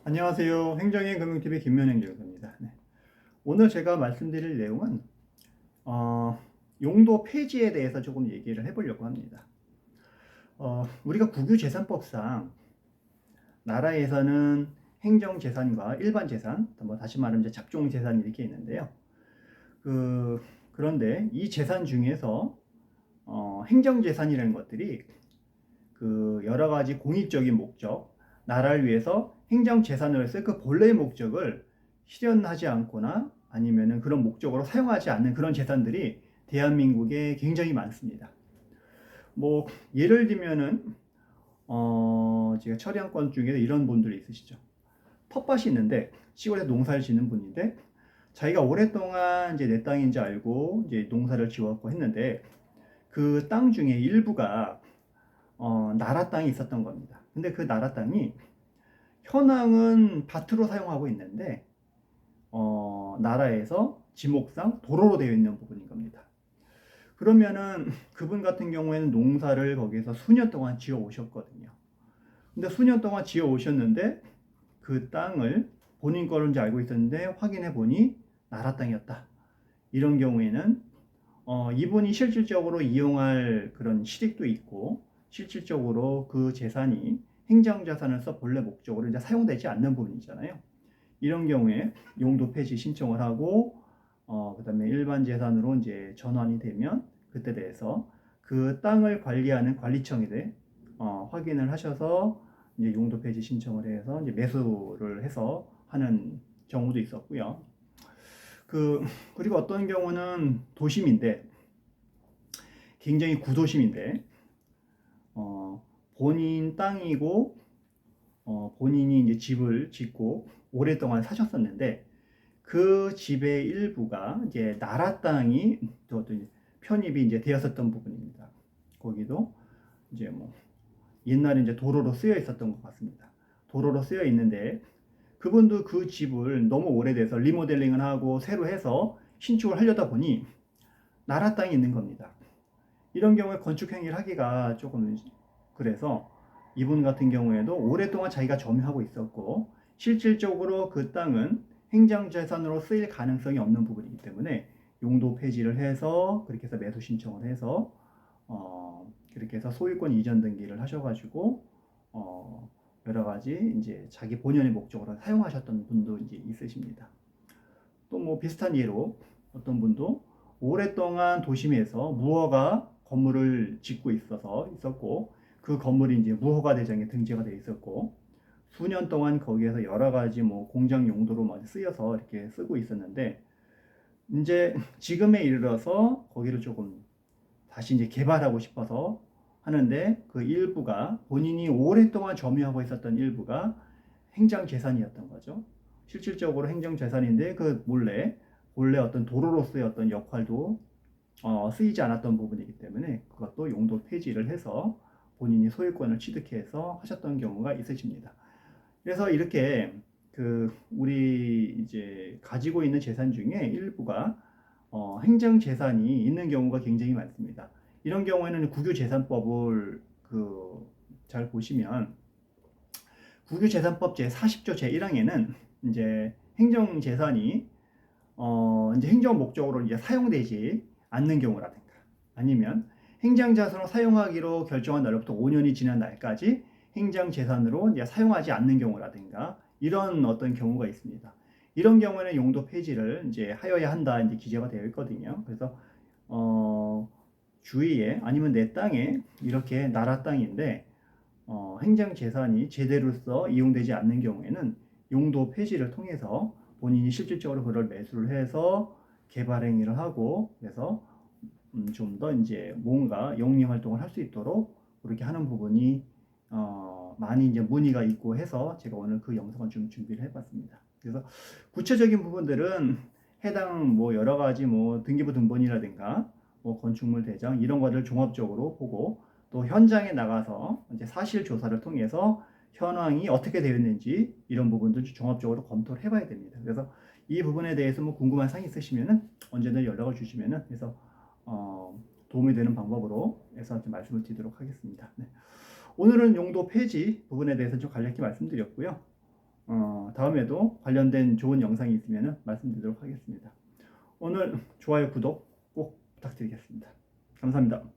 안녕하세요. 행정의 금융TV 김면행정입니다. 네. 오늘 제가 말씀드릴 내용은 용도 폐지에 대해서 조금 얘기를 해보려고 합니다. 우리가 국유재산법상 나라에서는 행정재산과 일반재산, 뭐 다시 말하면 이제 작종재산 이렇게 있는데요. 그런데 이 재산 중에서 행정재산이라는 것들이 여러 가지 공익적인 목적, 나라를 위해서 행정재산을 해서 그 본래의 목적을 실현하지 않거나 아니면은 그런 목적으로 사용하지 않는 그런 재산들이 대한민국에 굉장히 많습니다. 뭐 예를 들면은 제가 처리한 건 중에 이런 분들이 있으시죠. 텃밭이 있는데 시골에 농사를 짓는 분인데 자기가 오랫동안 이제 내 땅인지 알고 이제 농사를 지었고 했는데 그 땅 중에 일부가 나라 땅이 있었던 겁니다. 근데 그 나라 땅이 현황은 밭으로 사용하고 있는데 나라에서 지목상 도로로 되어 있는 부분인 겁니다. 그러면은 그분 같은 경우에는 농사를 거기서 수년 동안 지어 오셨거든요. 근데 수년 동안 지어 오셨는데 그 땅을 본인 거인지 알고 있었는데 확인해 보니 나라 땅이었다. 이런 경우에는 이분이 실질적으로 이용할 그런 실익도 있고 실질적으로 그 재산이 행정자산으로서 본래 목적으로 이제 사용되지 않는 부분이잖아요. 이런 경우에 용도 폐지 신청을 하고 그다음에 일반 재산으로 이제 전환이 되면 그때 대해서 그 땅을 관리하는 관리청에 대해 확인을 하셔서 이제 용도 폐지 신청을 해서 이제 매수를 해서 하는 경우도 있었고요. 그리고 어떤 경우는 도심인데 굉장히 구도심인데 본인 땅이고 본인이 이제 집을 짓고 오랫동안 사셨었는데 그 집의 일부가 이제 나라 땅이 또 편입이 이제 되었었던 부분입니다. 거기도 이제 뭐 옛날에 이제 도로로 쓰여 있었던 것 같습니다. 도로로 쓰여 있는데 그분도 그 집을 너무 오래돼서 리모델링을 하고 새로 해서 신축을 하려다 보니 나라 땅이 있는 겁니다. 이런 경우에 건축 행위를 하기가 조금 그래서 이분 같은 경우에도 오랫동안 자기가 점유하고 있었고 실질적으로 그 땅은 행정재산으로 쓰일 가능성이 없는 부분이기 때문에 용도 폐지를 해서 그렇게 해서 매수 신청을 해서 그렇게 해서 소유권 이전 등기를 하셔가지고 여러 가지 이제 자기 본연의 목적으로 사용하셨던 분도 이제 있으십니다. 또 뭐 비슷한 예로 어떤 분도 오랫동안 도심에서 무허가 건물을 짓고 있었고 그 건물이 이제 무허가 대장에 등재가 돼 있었고 수년 동안 거기에서 여러 가지 뭐 공장 용도로 쓰여서 이렇게 쓰고 있었는데 이제 지금에 이르러서 거기를 조금 다시 이제 개발하고 싶어서 하는데 그 일부가 본인이 오랫동안 점유하고 있었던 일부가 행정재산이었던 거죠. 실질적으로 행정재산인데 그 본래 어떤 도로로서의 어떤 역할도 쓰이지 않았던 부분이기 때문에 그것도 용도 폐지를 해서 본인이 소유권을 취득해서 하셨던 경우가 있으십니다. 그래서 이렇게 우리 이제 가지고 있는 재산 중에 일부가 행정 재산이 있는 경우가 굉장히 많습니다. 이런 경우에는 국유재산법을 잘 보시면 국유재산법 제40조 제1항에는 이제 행정 재산이 이제 행정 목적으로 이제 사용되지 않는 경우라든가 아니면 행정 자산으로 사용하기로 결정한 날로부터 5년이 지난 날까지 행정 재산으로 이제 사용하지 않는 경우라든가 이런 어떤 경우가 있습니다. 이런 경우에는 용도 폐지를 이제 하여야 한다 이제 기재가 되어 있거든요. 그래서 주위에 아니면 내 땅에 이렇게 나라 땅인데 행정 재산이 제대로서 이용되지 않는 경우에는 용도 폐지를 통해서 본인이 실질적으로 그걸 매수를 해서 개발 행위를 하고 그래서 좀 더 이제 뭔가 영리 활동을 할 수 있도록 그렇게 하는 부분이 많이 이제 문의가 있고 해서 제가 오늘 그 영상을 좀 준비를 해봤습니다. 그래서 구체적인 부분들은 해당 뭐 여러 가지 뭐 등기부 등본이라든가 뭐 건축물 대장 이런 것들을 종합적으로 보고 또 현장에 나가서 이제 사실 조사를 통해서 현황이 어떻게 되어 있는지 이런 부분들 종합적으로 검토를 해봐야 됩니다. 그래서 이 부분에 대해서 뭐 궁금한 사항이 있으시면은 언제든 연락을 주시면은 그래서 도움이 되는 방법으로 해서 말씀을 드리도록 하겠습니다. 네. 오늘은 용도 폐지 부분에 대해서 좀 간략히 말씀드렸고요. 다음에도 관련된 좋은 영상이 있으면 말씀드리도록 하겠습니다. 오늘 좋아요, 구독 꼭 부탁드리겠습니다. 감사합니다.